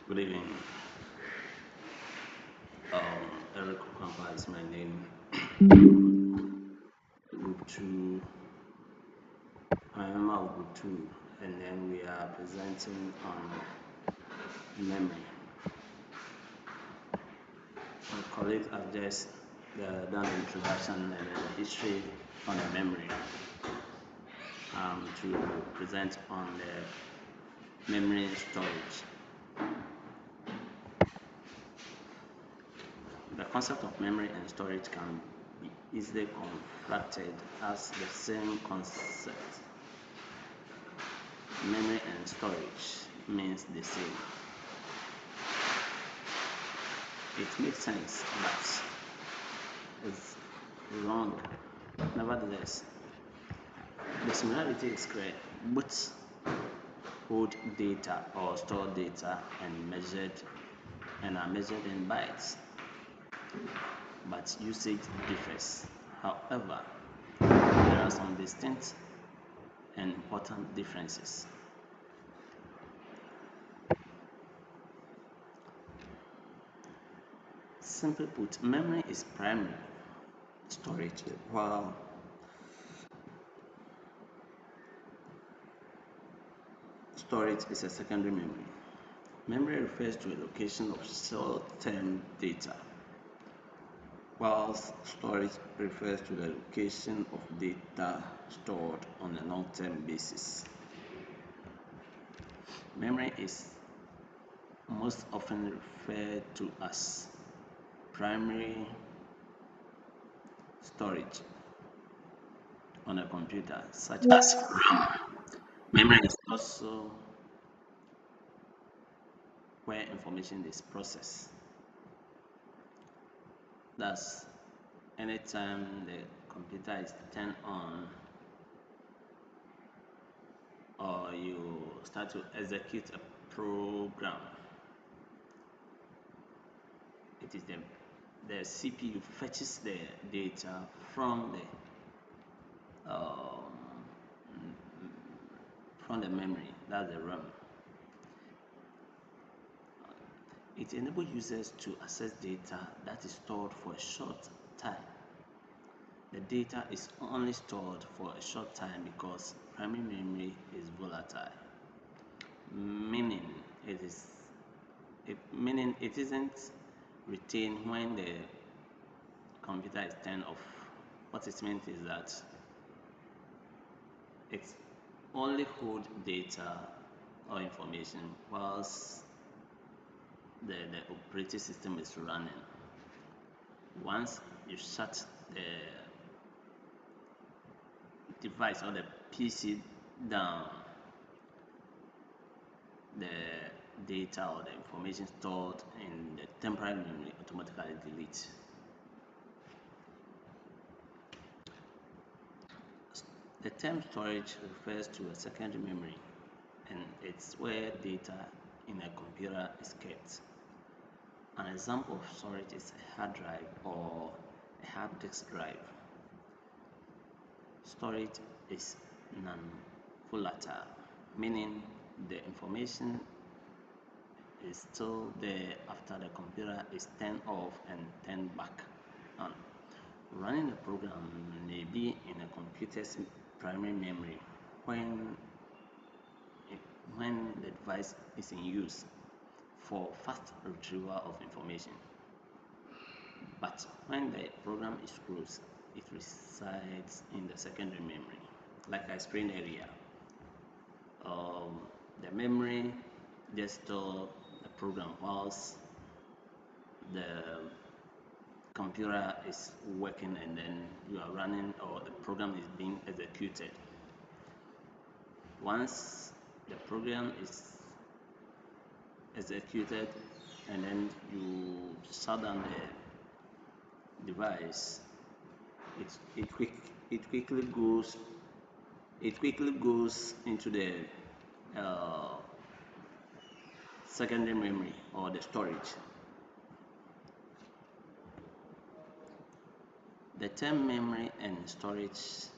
Good evening. Eric Okampa is my name. Group 2, I'm a member of Group 2, and then we are presenting on memory. My colleagues have just done the introduction and the history on the memory to present on the memory storage. The concept of memory and storage can be easily conflated as the same concept. Memory and storage means the same. It makes sense, but it's wrong. Nevertheless, the similarity is clear. Both hold data or store data and are measured in bytes, but usage differs. However, there are some distinct and important differences. Simply put, memory is primary storage, while storage is a secondary memory. Memory refers to a location of short-term data, whilst storage refers to the location of data stored on a long-term basis. Memory is most often referred to as primary storage on a computer, such as memory is also where information is processed. Thus, anytime the computer is turned on or you start to execute a program, it is the CPU fetches the data um, from the memory, that's the RAM. It enables users to access data that is stored for a short time. The data is only stored for a short time because primary memory is volatile, meaning it isn't retained when the computer is turned off. What it means is that it only holds data or information whilst the operating system is running. Once you shut the device or the PC down, the data or the information stored in the temporary memory automatically deletes. The term storage refers to a secondary memory, and it's where data in a computer is kept. An example of storage is a hard drive or a hard disk drive. Storage is non-volatile, meaning the information is still there after the computer is turned off and turned back on. Running a program may be in a computer's primary memory when the device is in use for fast retrieval of information. But when the program is closed, it resides in the secondary memory. Like I explained earlier, the memory just stores the program whilst the computer is working and then you are running or the program is being executed. Once the program is executed and then you shut down the device, it quickly goes into the secondary memory or the storage. The term memory and storage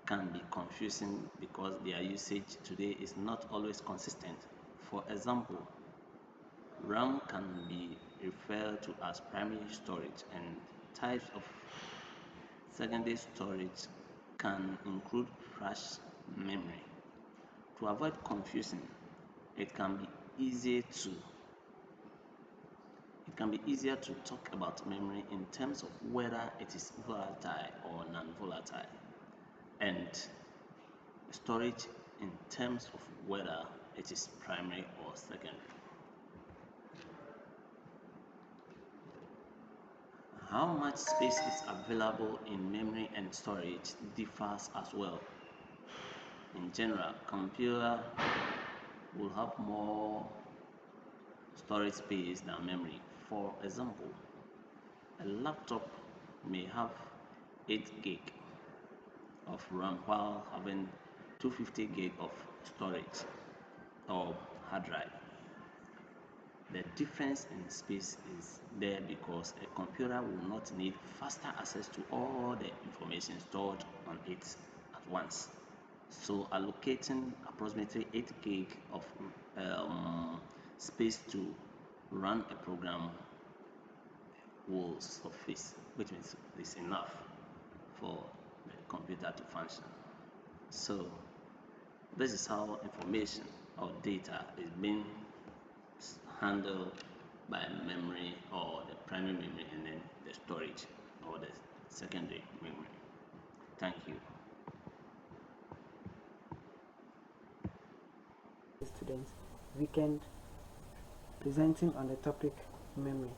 can be confusing because their usage today is not always consistent. For example, RAM can be referred to as primary storage, and types of secondary storage can include flash memory. To avoid confusion, it can be easier to talk about memory in terms of whether it is volatile or non-volatile, and storage in terms of whether it is primary or secondary. How much space is available in memory and storage differs as well. In general, computer will have more storage space than memory. For example, a laptop may have 8 gig of RAM while having 250 gig of storage or hard drive. The difference in space is there because a computer will not need faster access to all the information stored on it at once. So allocating approximately 8 gig of space to run a program will suffice, which means it's enough for the computer to function. So this is how information or data is being handled by memory or the primary memory, and then the storage or the secondary memory. Thank you. Students, weekend presenting on the topic memory.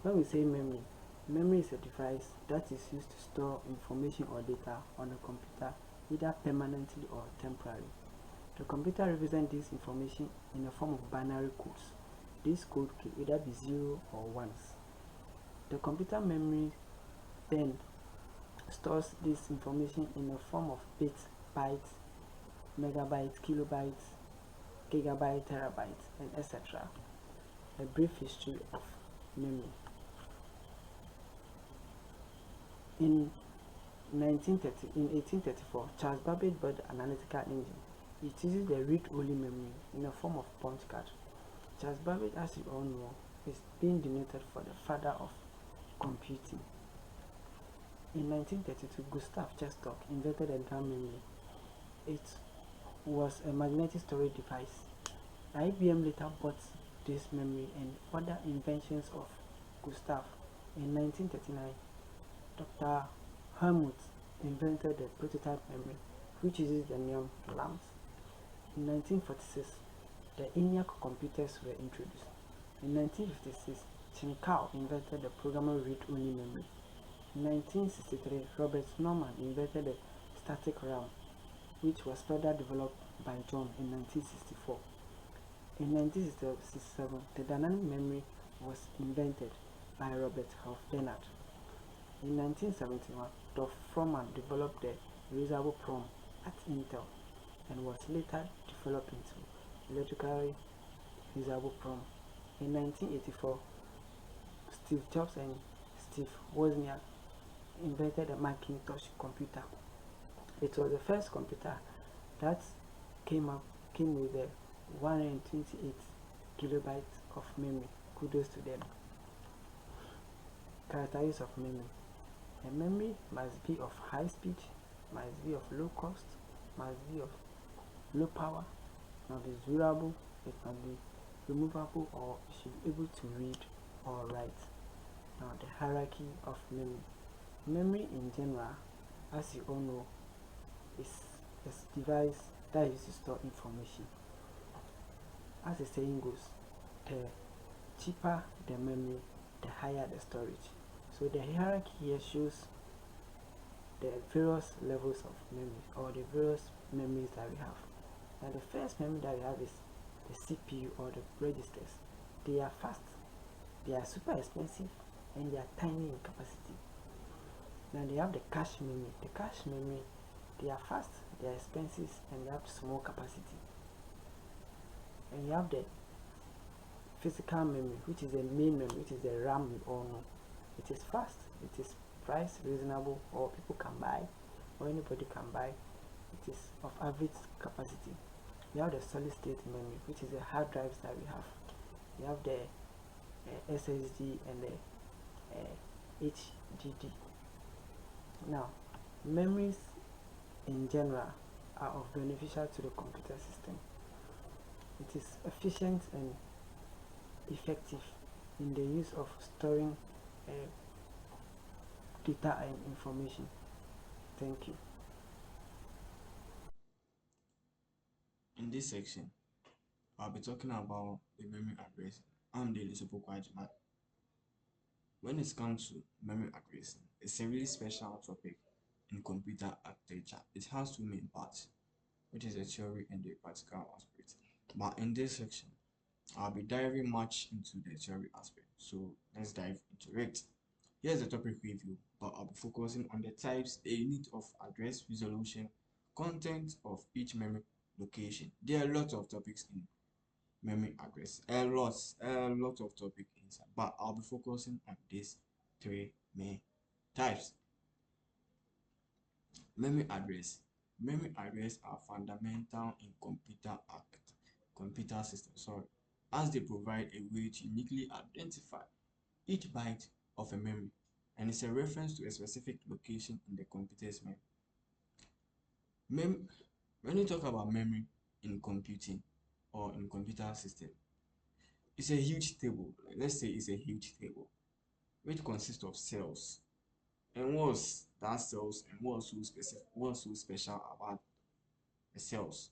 When we say memory, memory is a device that is used to store information or data on a computer, either permanently or temporarily. The computer represents this information in the form of binary codes. This code can either be 0 or 1s. The computer memory then stores this information in the form of bits, bytes, megabytes, kilobytes, gigabyte, terabytes, and etc. A brief history of memory. In 1834, Charles Babbage built an analytical engine. It uses the read-only memory in the form of punch card. Charles Babbage, as you all know, is being denoted for the father of computing. In 1932, Gustav Chertok invented a drum memory. It was a magnetic storage device. IBM later bought this memory and other inventions of Gustav. In 1939, Dr. Helmut invented the prototype memory, which uses the neon lamps. In 1946, the ENIAC computers were introduced. In 1956, Tim Cow invented the programmable read-only memory. In 1963, Robert Norman invented the static RAM, which was further developed by John in 1964. In 1967, the dynamic memory was invented by Robert Hoff-Bernard. In 1971, Dov Frohman developed the erasable PROM at Intel and was later developed into electrically erasable PROM. In 1984, Steve Jobs and Steve Wozniak invented the Macintosh computer. It was the first computer that came with a 128 kilobytes of memory. Kudos to them. Characteristics of memory. A memory must be of high speed, must be of low cost, must be of low power, must be durable, it must be removable, or should be able to read or write. Now, the hierarchy of memory. Memory in general, as you all know, is a device that is used to store information. As the saying goes, the cheaper the memory, the higher the storage. So the hierarchy here shows the various levels of memory, or the various memories that we have. Now the first memory that we have is the CPU, or the registers. They are fast, they are super expensive, and they are tiny in capacity. Now they have the cache memory. The cache memory, they are fast, they are expensive, and they have small capacity. And you have the physical memory, which is the main memory, which is the RAM we all know. It is fast, it is price reasonable, or people can buy, or anybody can buy. It is of average capacity. We have the solid state memory, which is the hard drives that we have. You have the SSD and the HDD. Now, memories in general are of beneficial to the computer system. It is efficient and effective in the use of storing uh, data and information. Thank you. In this section, I'll be talking about the memory address. I'm Daily Superquajima. When it comes to memory addressing, it's a really special topic in computer architecture. It has two main parts, which is the theory and the practical aspect. But in this section, I'll be diving much into the theory aspect. So let's dive into it. Here's the topic review, but I'll be focusing on the types, the unit of address resolution, content of each memory location. There are lots of topics in memory address, a lot of topic inside, but I'll be focusing on these three main types. Memory address. Memory address are fundamental in computer systems, as they provide a way to uniquely identify each byte of a memory, and it's a reference to a specific location in the computer's memory. When you talk about memory in computing or in computer system, it's a huge table. Like, let's say it's a huge table which consists of cells. And what's that cells and what's so special about the cells?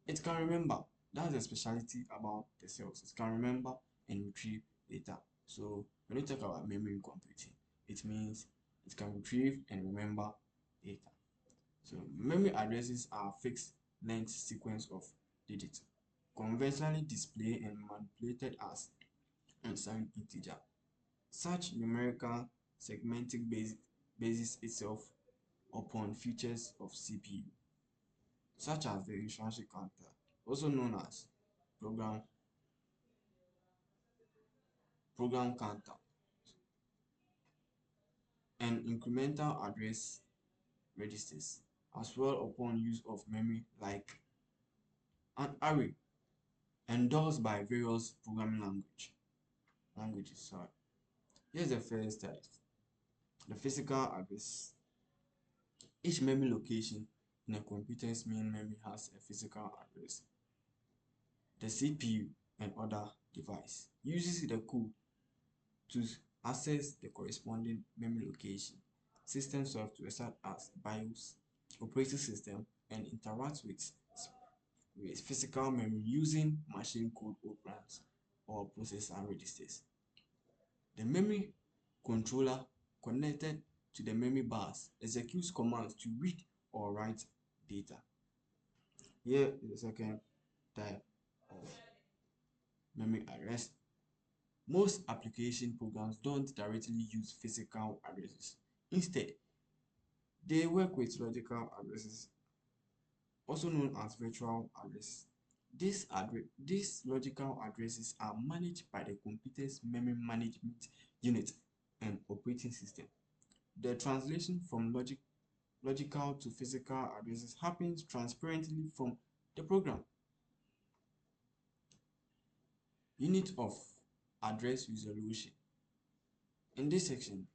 It can remember. That's the specialty about the cells. It can remember and retrieve data. So when you talk about memory in computing, it means it can retrieve and remember data. So memory addresses are fixed length sequence of digits, conventionally displayed and manipulated as unsigned integer. Such numerical segmentic bases itself upon features of CPU, such as the instruction counter, also known as program program counter, and incremental address registers, as well upon use of memory like an array endorsed by various programming languages. Sorry. Here's the first type, the physical address. Each memory location in a computer's main memory has a physical address. The CPU and other device uses the code to access the corresponding memory location. System software such as BIOS, operating system, and interacts with physical memory using machine code operands or processor registers. The memory controller connected to the memory bus executes commands to read or write data. Here is the second type of memory address. Most application programs don't directly use physical addresses. Instead, they work with logical addresses, also known as virtual addresses. These logical addresses are managed by the computer's memory management unit and operating system. The translation from logical to physical addresses happens transparently from the program. Unit of address resolution. In this section,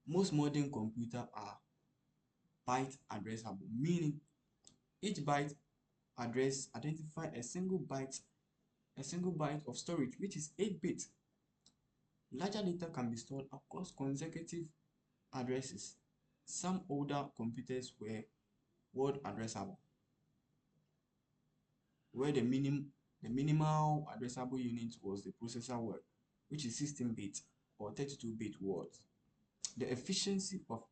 most modern computers are byte addressable, meaning each byte address identifies a single byte of storage, which is 8 bits. Larger data can be stored across consecutive addresses. Some older computers were word addressable, where the minimal addressable unit was the processor word, which is 16-bit or 32-bit words. The efficiency of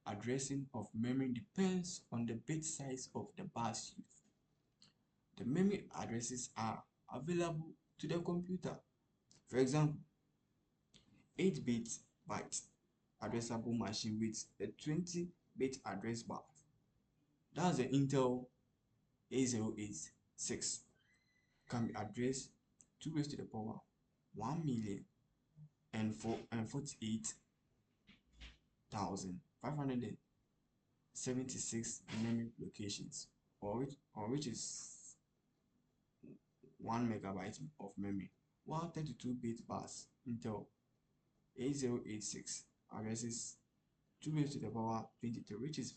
addressing of memory depends on the bit size of the bus used. The memory addresses are available to the computer. For example, 8-bit byte addressable machine with a 20-bit address bus. That's the Intel A086, can be addressed 2 raised to the power 1,048,576 memory locations, or which is 1 megabyte of memory, while 32-bit bus Intel 8086 addresses 2 raised to the power 23, which is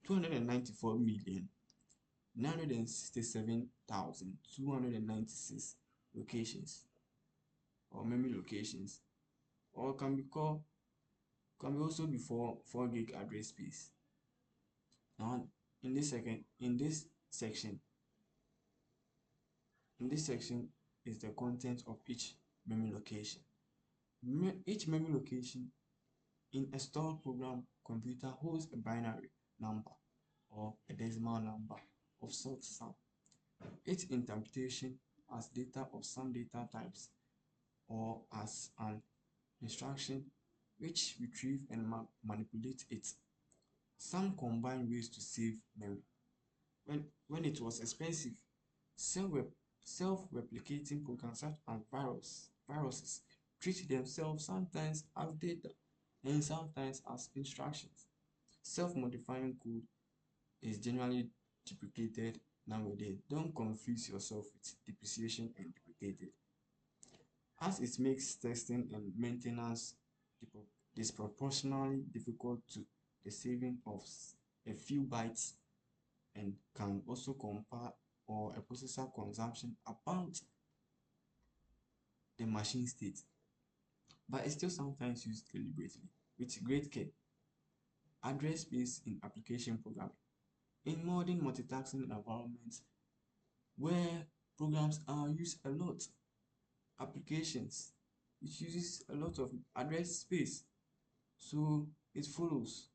4,294,967,296 locations or memory locations, or can be also be 4 gig address space. Now in this section is the content of each memory location. Each memory location in a stored program computer holds a binary number or a decimal number of sort sum. Its interpretation as data of some data types or as an instruction which retrieve and manipulate it. Some combine ways to save memory. When it was expensive, self-replicating programs such as viruses treat themselves sometimes as data and sometimes as instructions. Self-modifying code is generally deprecated nowadays. Don't confuse yourself with depreciation and deprecated, as it makes testing and maintenance disproportionately difficult to the saving of a few bytes, and can also compare or a processor consumption about the machine state, but it's still sometimes used deliberately with great care. Address space in application programming. In modern multitasking environments where programs are used a lot, applications, it uses a lot of address space. So it follows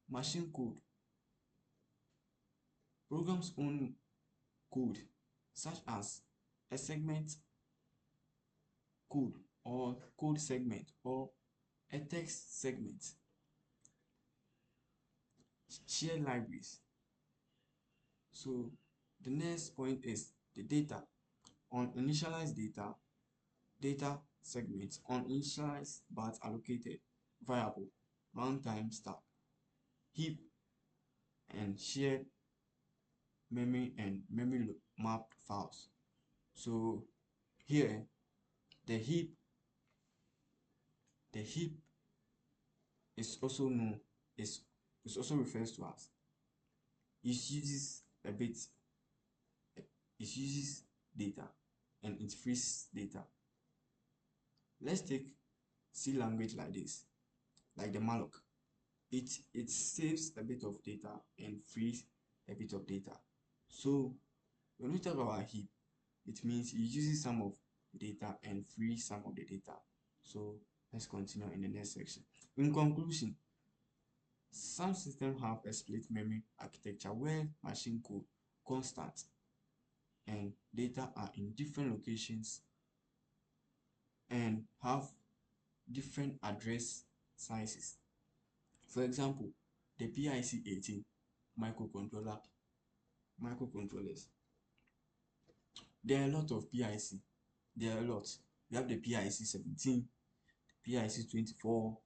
machine code, programs own code, such as a segment code or code segment or a text segment. Shared libraries. So the next point is the data. On initialized data segments on initialized but allocated variable, runtime stack, heap, and shared memory and memory mapped files. So here the heap is also known is also refers to as it uses data and it frees data. Let's take C language like this, like the malloc. It saves a bit of data and frees a bit of data. So when we talk about heap, it means it uses some of the data and frees some of the data. So let's continue in the next section. In conclusion, some systems have a split memory architecture where machine code, constant, and data are in different locations and have different address sizes. For example, the PIC-18 microcontrollers. There are a lot of PIC. There are a lot. We have the PIC-17, PIC-24,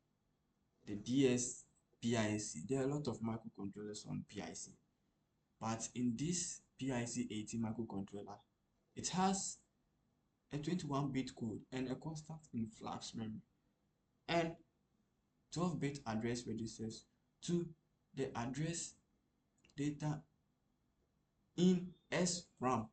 the DS PIC. There are a lot of microcontrollers on PIC. But in this PIC-18 microcontroller, it has a 21-bit code and a constant in flash memory and 12-bit address registers to the address data in SRAM